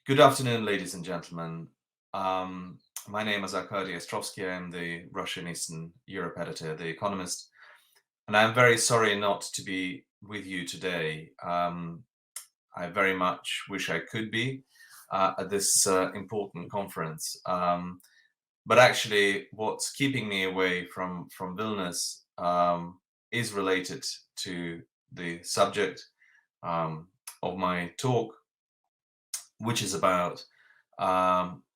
Good afternoon, ladies and gentlemen. My name is Arkady Ostrovsky. I'm the Russian Eastern Europe editor, The Economist, and I'm very sorry not to be with you today. I very much wish I could be at this important conference. But actually, what's keeping me away from Vilnius is related to the subject of my talk, which is about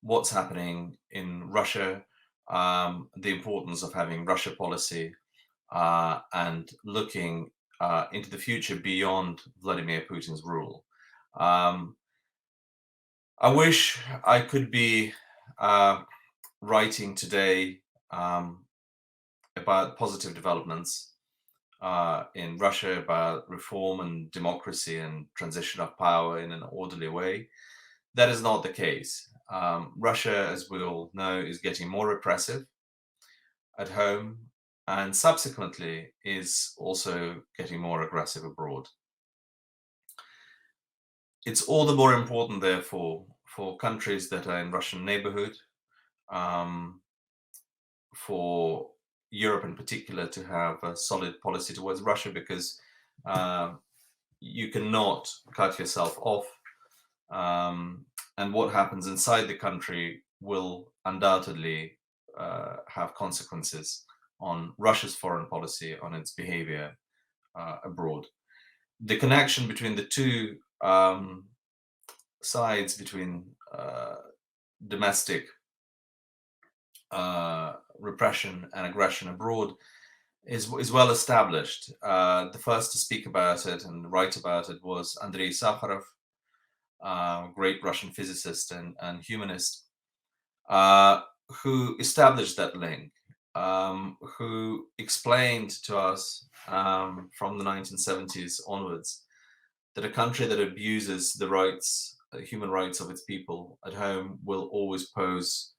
what's happening in Russia, the importance of having Russia policy, and looking into the future beyond Vladimir Putin's rule. Um, I wish I could be uh, writing today about positive developments in Russia, about reform and democracy and transition of power in an orderly way. That is not the case. Russia, as we all know, is getting more repressive at home and subsequently is also getting more aggressive abroad. It's all the more important, therefore, for countries that are in Russian neighborhood, um, for Europe in particular, to have a solid policy towards Russia, because uh, you cannot cut yourself off. And what happens inside the country will undoubtedly have consequences on Russia's foreign policy, on its behavior abroad. The connection between the two sides, between domestic repression and aggression abroad, is well established. The first to speak about it and write about it was Andrei Sakharov, great Russian physicist and humanist, uh, who established that link, who explained to us from the 1970s onwards that a country that abuses the rights, human rights of its people at home will always pose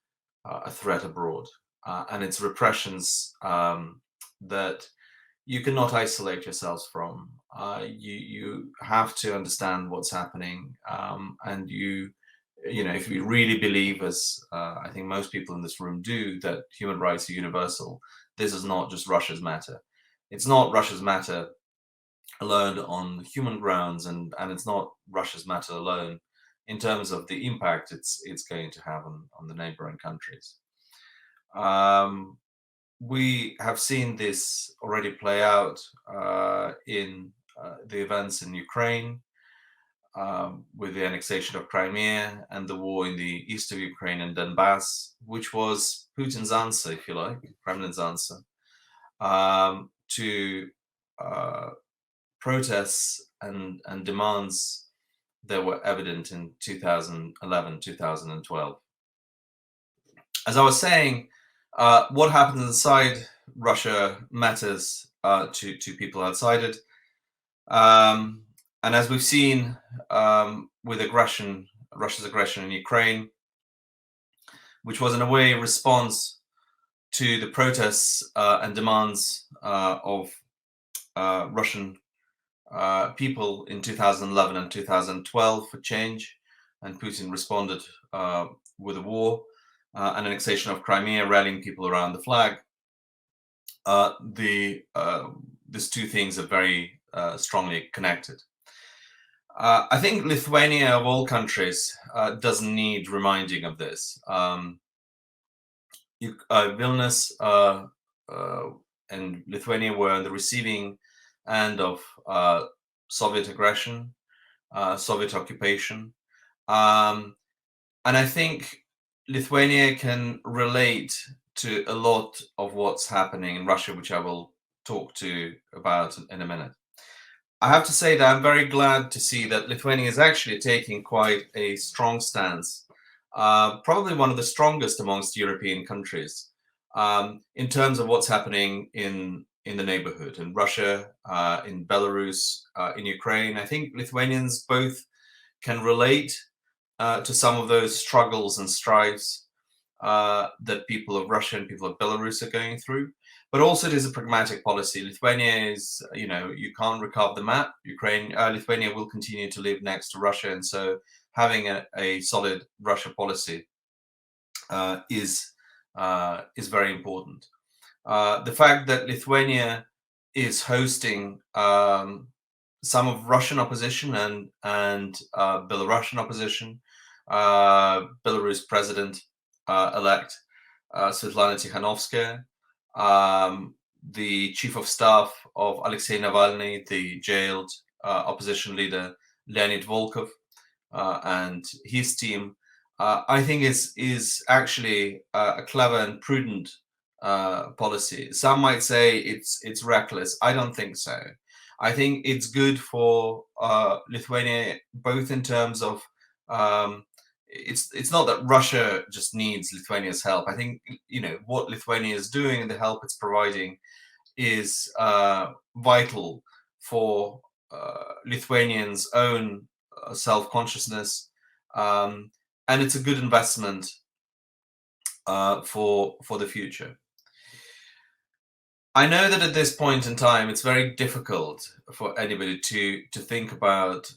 a threat abroad. And it's repressions that you cannot isolate yourselves from. You have to understand what's happening, and if you really believe, as I think most people in this room do, that human rights are universal, this is not just Russia's matter. It's not Russia's matter alone on human grounds, and it's not Russia's matter alone in terms of the impact it's going to have on the neighboring countries. Um, we have seen this already play out in the events in Ukraine, with the annexation of Crimea and the war in the east of Ukraine and Donbass, which was Putin's answer, if you like, Kremlin's answer, to protests and demands that were evident in 2011, 2012. As I was saying, what happens inside Russia matters to people outside it. And as we've seen with Russia's aggression in Ukraine, which was in a way a response to the protests and demands of Russian people in 2011 and 2012 for change, and Putin responded with a war, an annexation of Crimea, rallying people around the flag. These two things are very strongly connected. I think Lithuania, of all countries, doesn't need reminding of this. Vilnius and Lithuania were on the receiving end of Soviet aggression, Soviet occupation. And I think Lithuania can relate to a lot of what's happening in Russia, which I will talk to about in a minute. I have to say that I'm very glad to see that Lithuania is actually taking quite a strong stance, probably one of the strongest amongst European countries, in terms of what's happening in the neighborhood, in Russia, in Belarus, in Ukraine. I think Lithuanians both can relate to some of those struggles and strifes that people of Russia and people of Belarus are going through. But also, it is a pragmatic policy. Lithuania is, you can't recarve the map. Lithuania will continue to live next to Russia, and so having a solid Russia policy is very important. The fact that Lithuania is hosting some of Russian opposition and Belarusian opposition, Belarus president elect Svetlana Tikhanovskaya, the chief of staff of Alexei Navalny, the jailed opposition leader Leonid Volkov, and his team, I think is actually a clever and prudent policy. Some might say it's reckless. I don't think so. I think it's good for Lithuania, both in terms of it's not that Russia just needs Lithuania's help. I think what Lithuania is doing and the help it's providing is vital for Lithuanians' own self-consciousness, and it's a good investment for the future. I know that at this point in time, it's very difficult for anybody to think about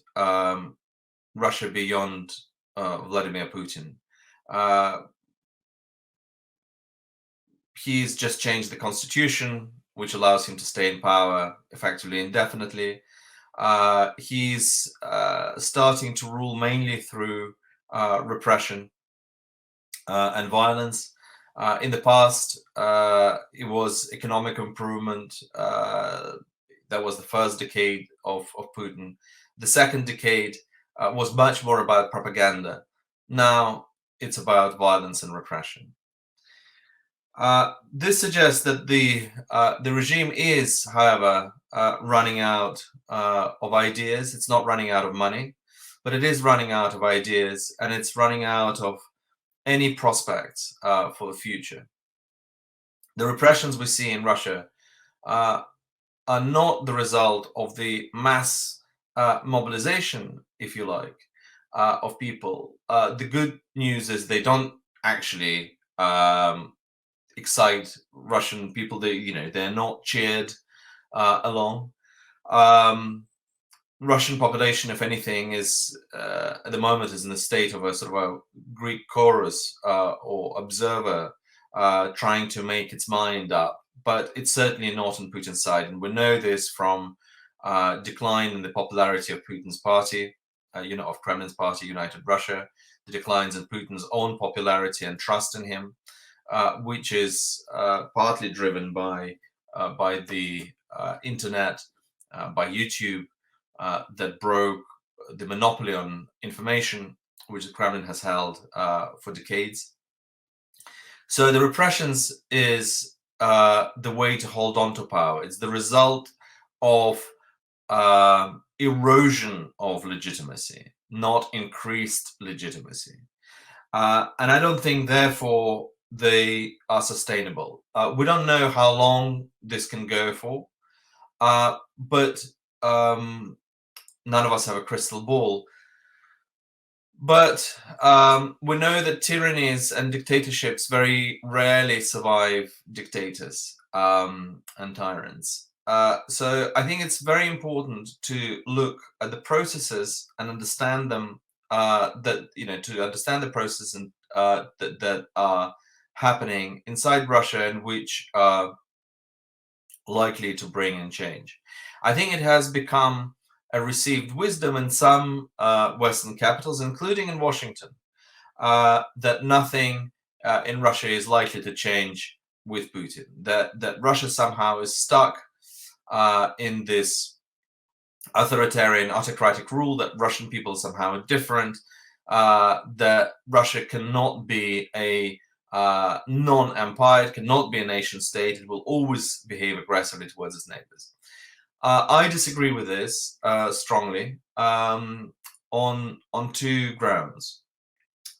Russia beyond Vladimir Putin. He's just changed the constitution, which allows him to stay in power effectively indefinitely. He's starting to rule mainly through repression and violence. In the past, it was economic improvement. That was the first decade of Putin. The second decade was much more about propaganda. Now it's about violence and repression. This suggests that the regime is, however, running out of ideas. It's not running out of money, but it is running out of ideas, and it's running out of any prospects for the future. The repressions we see in Russia are not the result of the mass mobilization, if you like, of people. The good news is they don't actually excite Russian people. They're not cheered along. Russian population, if anything, is at the moment is in the state of a sort of a Greek chorus or observer trying to make its mind up, but it's certainly not on Putin's side, and we know this from decline in the popularity of Putin's party, of Kremlin's party, United Russia, the declines in Putin's own popularity and trust in him, which is partly driven by the internet, by YouTube. That broke the monopoly on information, which the Kremlin has held for decades. So the repressions is the way to hold on to power. It's the result of erosion of legitimacy, not increased legitimacy. And I don't think, therefore, they are sustainable. We don't know how long this can go for, but none of us have a crystal ball. But we know that tyrannies and dictatorships very rarely survive dictators and tyrants. So I think it's very important to look at the processes and understand them. To understand the processes and that are happening inside Russia and which are likely to bring in change. I think it has become a received wisdom in some Western capitals, including in Washington, that nothing in Russia is likely to change with Putin. That Russia somehow is stuck in this authoritarian, autocratic rule. That Russian people somehow are different. That Russia cannot be a non-empire, it cannot be a nation state. It will always behave aggressively towards its neighbors. I disagree with this strongly on two grounds.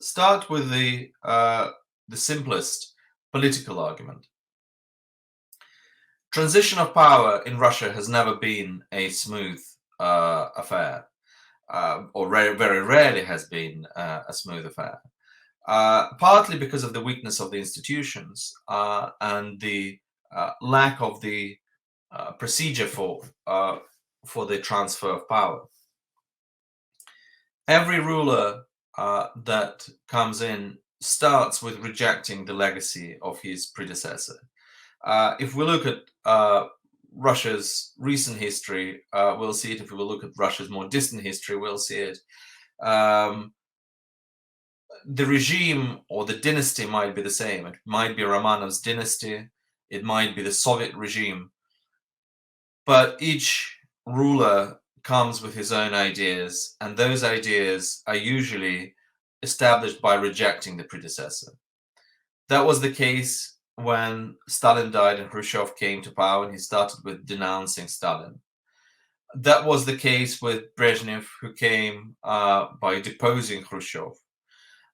Start with the simplest political argument. Transition of power in Russia has never been a smooth affair, or very rarely has been a smooth affair. Partly because of the weakness of the institutions and the lack of the procedure for the transfer of power. Every ruler that comes in starts with rejecting the legacy of his predecessor. If we look at Russia's recent history, we'll see it. If we look at Russia's more distant history, we'll see it. The regime or the dynasty might be the same. It might be Romanov's dynasty, it might be the Soviet regime, but each ruler comes with his own ideas, and those ideas are usually established by rejecting the predecessor. That was the case when Stalin died and Khrushchev came to power, and he started with denouncing Stalin. That was the case with Brezhnev, who came by deposing Khrushchev.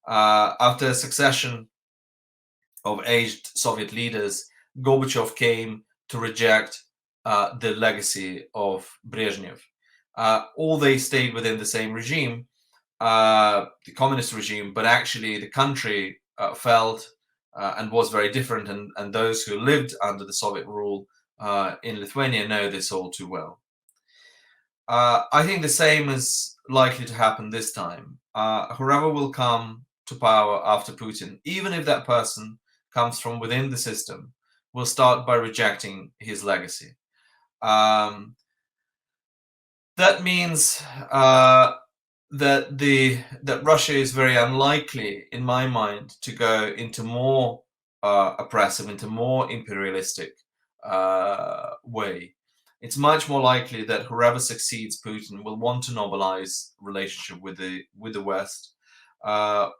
After a succession of aged Soviet leaders, Gorbachev came to reject the legacy of Brezhnev. All they stayed within the same regime, the communist regime, but actually the country felt and was very different, and those who lived under the Soviet rule in Lithuania know this all too well. I think the same is likely to happen this time. Whoever will come to power after Putin, even if that person comes from within the system, will start by rejecting his legacy. That means that Russia is very unlikely, in my mind, to go into more oppressive, into more imperialistic way. It's much more likely that whoever succeeds Putin will want to normalize relationship with the West,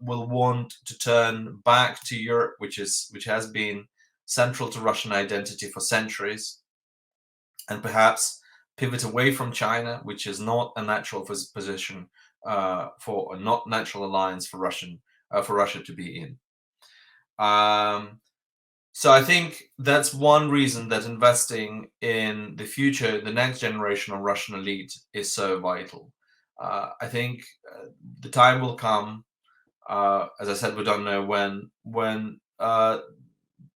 will want to turn back to Europe, which has been central to Russian identity for centuries, and perhaps pivot away from China, which is not a natural position for a not natural alliance for Russia to be in. So I think that's one reason that investing in the future, the next generation of Russian elite, is so vital. I think the time will come, as I said, we don't know when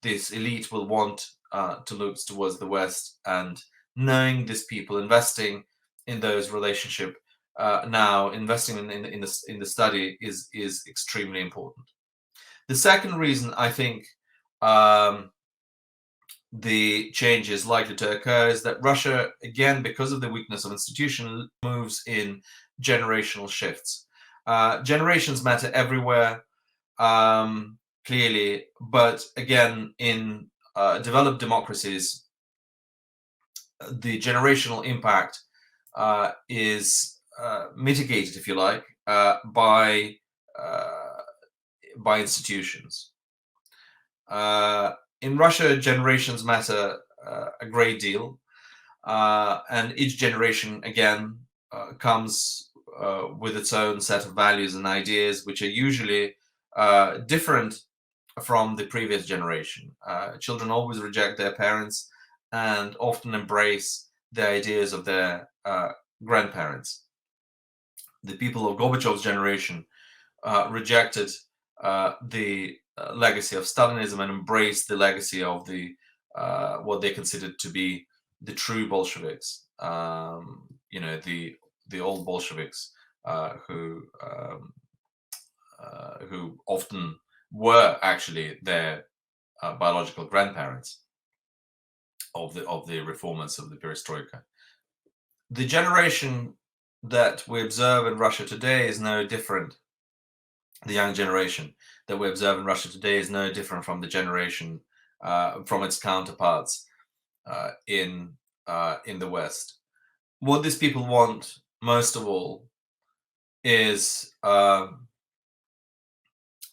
this elite will want to look towards the West, and knowing these people, investing in those relationships now, investing in the study is extremely important. The second reason I think the change is likely to occur is that Russia, again, because of the weakness of institution, moves in generational shifts. Generations matter everywhere, clearly, but again, in developed democracies, the generational impact is mitigated, if you like, by institutions. In Russia, generations matter a great deal, and each generation, again, comes with its own set of values and ideas, which are usually different from the previous generation. Children always reject their parents and often embrace the ideas of their grandparents. The people of Gorbachev's generation rejected the legacy of Stalinism and embraced the legacy of the what they considered to be the true Bolsheviks. The old Bolsheviks who often were actually their biological grandparents of the reformers of the Perestroika. The generation that we observe in Russia today is no different. The young generation that we observe in Russia today is no different from the generation from its counterparts in the West. What these people want most of all is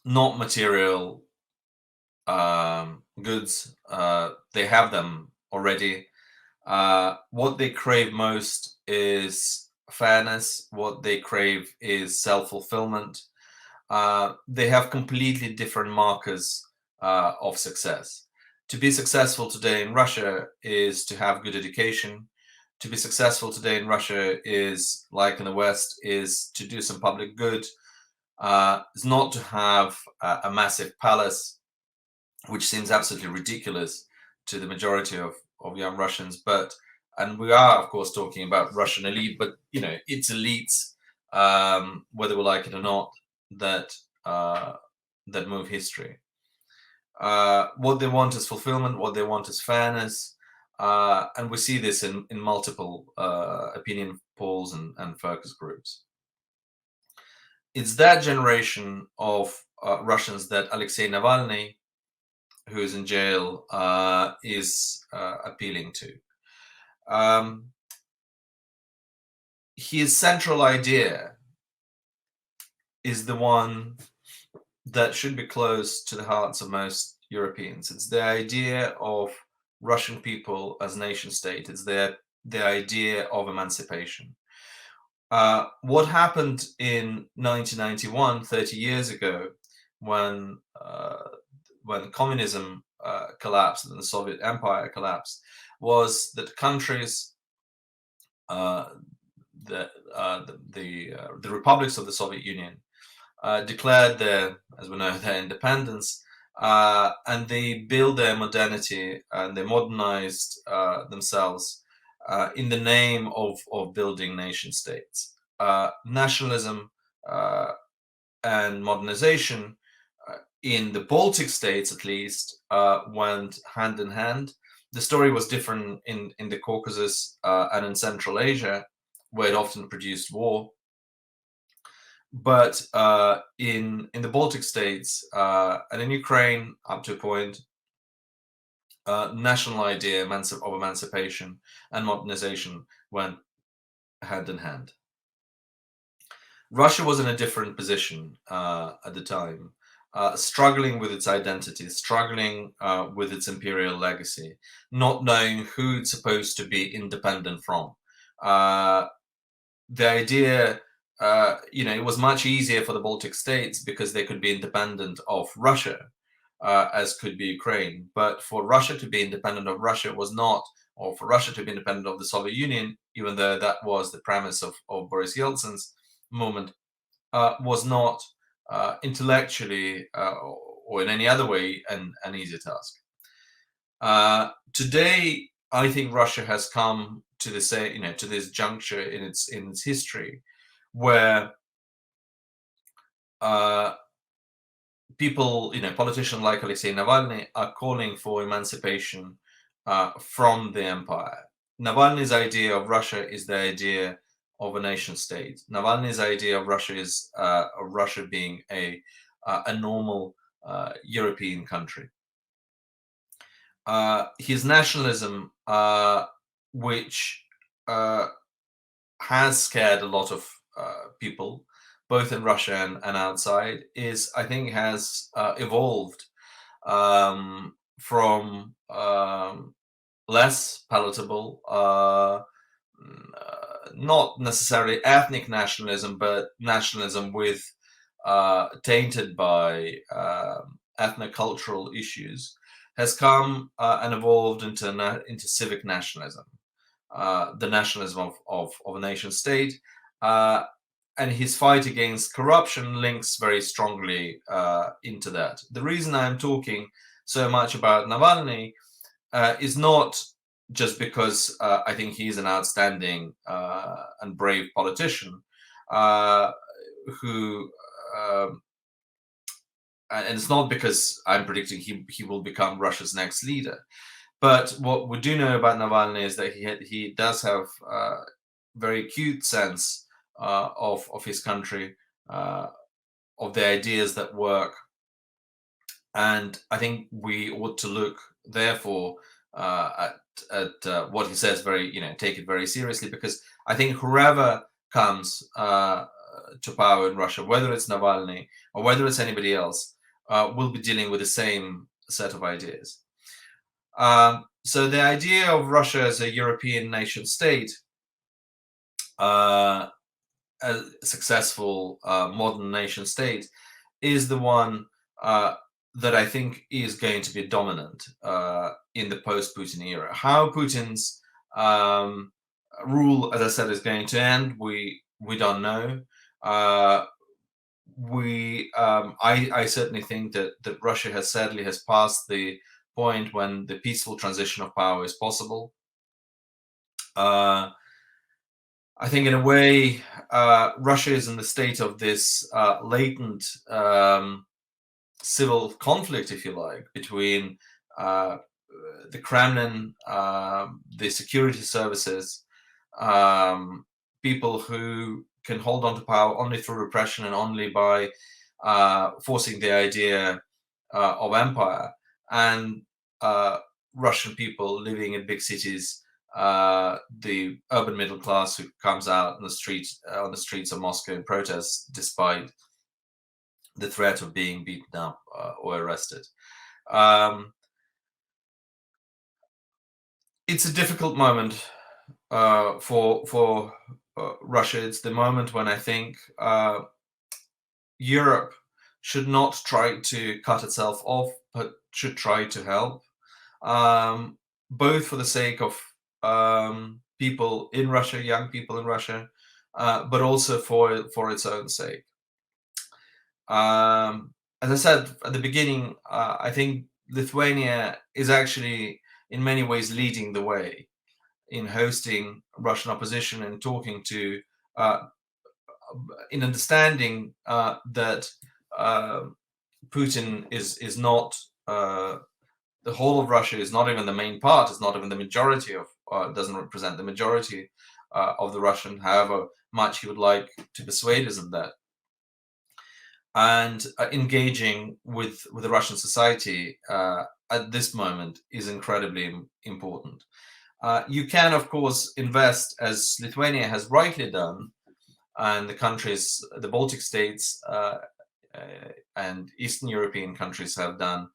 not material goods. They have them already. What they crave most is fairness. What they crave is self-fulfillment. They have completely different markers of success. To be successful today in Russia is to have good education. To be successful today in Russia is, like in the West, is to do some public good. It's not to have a massive palace, which seems absolutely ridiculous to the majority of young Russians. And we are, of course, talking about Russian elite, but it's elites, whether we like it or not. that that move history. What they want is fulfillment. What they want is fairness, and we see this in multiple opinion polls and focus groups. It's that generation of Russians that Alexei Navalny, who is in jail, is appealing to. His central idea is the one that should be close to the hearts of most Europeans. It's the idea of Russian people as nation state. It's the idea of emancipation. What happened in 1991, 30 years ago, when communism collapsed and the Soviet Empire collapsed, was that countries, the republics of the Soviet Union, declared their, as we know, their independence, and they built their modernity and they modernized themselves in the name of building nation states. Nationalism and modernization in the Baltic states, at least, went hand in hand. The story was different in the Caucasus and in Central Asia, where it often produced war. But in the Baltic states and in Ukraine, up to a point, national idea of emancipation and modernization went hand in hand. Russia was in a different position at the time, struggling with its identity, struggling with its imperial legacy, not knowing who it's supposed to be independent from. The idea, it was much easier for the Baltic states because they could be independent of Russia, as could be Ukraine. But for Russia to be independent of Russia was not, or for Russia to be independent of the Soviet Union, even though that was the premise of Boris Yeltsin's movement, was not intellectually or in any other way an easy task. Today, I think Russia has come to the to this juncture in its history where people, politicians like Alexei Navalny are calling for emancipation from the empire. Navalny's idea of Russia is the idea of a nation state. Navalny's idea of Russia is of Russia being a normal European country. His nationalism, which has scared a lot of people, both in Russia and outside, I think has evolved from less palatable, not necessarily ethnic nationalism, but nationalism with tainted by ethnocultural issues, has come and evolved into civic nationalism, the nationalism of a nation state. And his fight against corruption links very strongly into that. The reason I'm talking so much about Navalny is not just because I think he's an outstanding and brave politician who, and it's not because I'm predicting he will become Russia's next leader. But what we do know about Navalny is that he does have a very acute sense of his country, of the ideas that work. And I think we ought to look, therefore, at what he says take it very seriously, because I think whoever comes to power in Russia, whether it's Navalny or whether it's anybody else, will be dealing with the same set of ideas. So the idea of Russia as a European nation state, a successful modern nation state, is the one that I think is going to be dominant in the post-Putin era. How Putin's rule, as I said, is going to end, we don't know. I certainly think that Russia has sadly passed the point when the peaceful transition of power is possible. I think in a way, Russia is in the state of this latent civil conflict, if you like, between uh, the Kremlin, the security services, um, people who can hold on to power only through repression and only by forcing the idea of empire, and uh, Russian people living in big cities, the urban middle class who comes out on the streets of Moscow in protest despite the threat of being beaten up or arrested. Um, it's a difficult moment for Russia. It's the moment when I think Europe should not try to cut itself off, but should try to help, both for the sake of people in Russia, young people in Russia, but also for its own sake. As I said at the beginning, I think Lithuania is actually in many ways leading the way in hosting Russian opposition and talking to, uh, in understanding that uh, Putin is not the whole of Russia is not even the main part, is not even the majority of, doesn't represent the majority of the Russian, however much he would like to persuade us of that. And engaging with the Russian society at this moment is incredibly important. You can, of course, invest, as Lithuania has rightly done, and the countries, the Baltic states and Eastern European countries have done,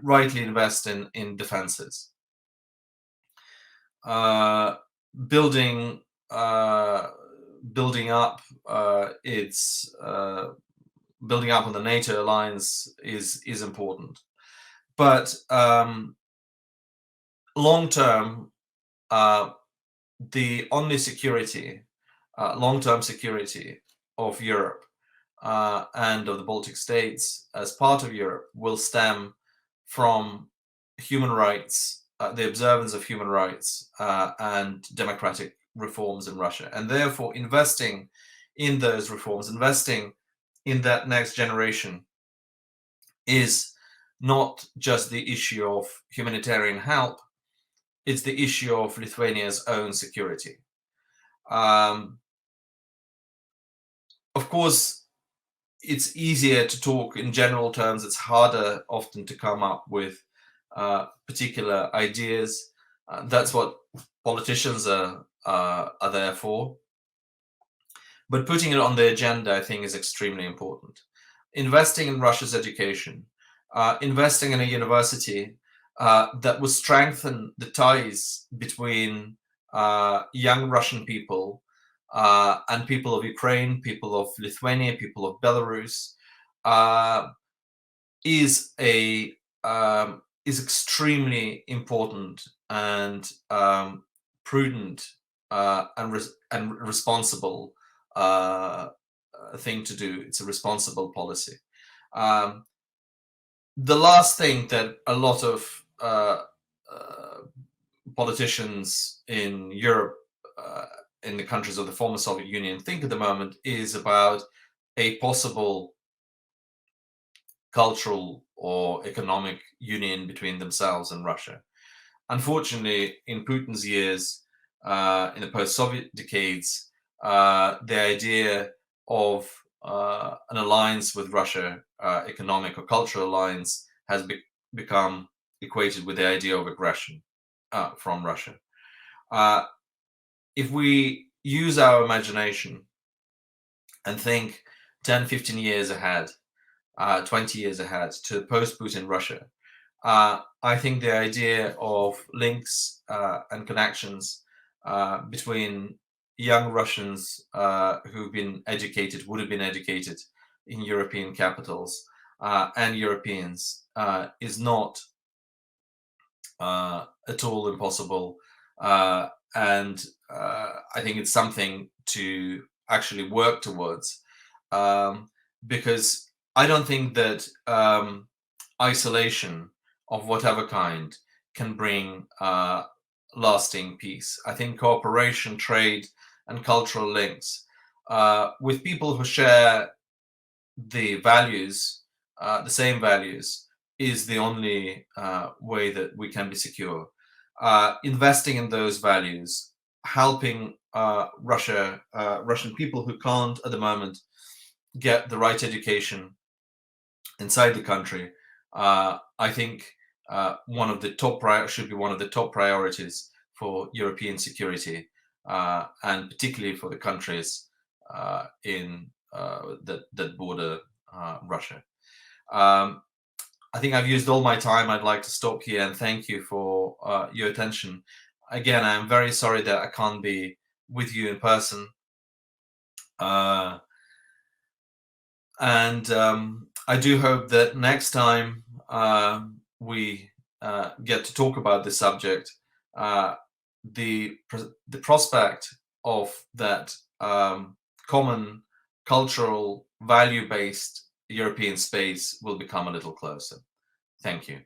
rightly invest in defenses, building building up its building up on the NATO alliance is important, but long term, the only security, long-term security of Europe and of the Baltic states as part of Europe will stem from human rights, the observance of human rights and democratic reforms in Russia. And therefore, investing in those reforms, investing in that next generation is not just the issue of humanitarian help, it's the issue of Lithuania's own security. Of course, it's easier to talk in general terms. It's harder often to come up with particular ideas. That's what politicians are there for. But putting it on the agenda, I think, is extremely important. Investing in Russia's education, investing in a university that will strengthen the ties between young Russian people and people of Ukraine, people of Lithuania, people of Belarus, is a is extremely important and prudent and responsible thing to do. It's a responsible policy. The last thing that a lot of politicians in Europe, in the countries of the former Soviet Union, think at the moment is about a possible cultural or economic union between themselves and Russia. Unfortunately, in Putin's years, in the post-Soviet decades, the idea of an alliance with Russia, economic or cultural alliance, has become equated with the idea of aggression from Russia. If we use our imagination and think 10, 15 years ahead, 20 years ahead to post-Putin Russia, I think the idea of links and connections between young Russians who've been educated, would have been educated in European capitals, and Europeans is not at all impossible. And I think it's something to actually work towards, because I don't think that isolation of whatever kind can bring lasting peace. I think cooperation, trade, and cultural links with people who share the values, the same values, is the only way that we can be secure. Investing in those values, helping Russian people who can't at the moment get the right education inside the country. I think one of the top should be one of the top priorities for European security, and particularly for the countries in that border Russia. Um, I think I've used all my time. I'd like to stop here and thank you for your attention. Again, I'm very sorry that I can't be with you in person. And I do hope that next time we get to talk about this subject, the prospect of that common cultural value-based European space will become a little closer. Thank you.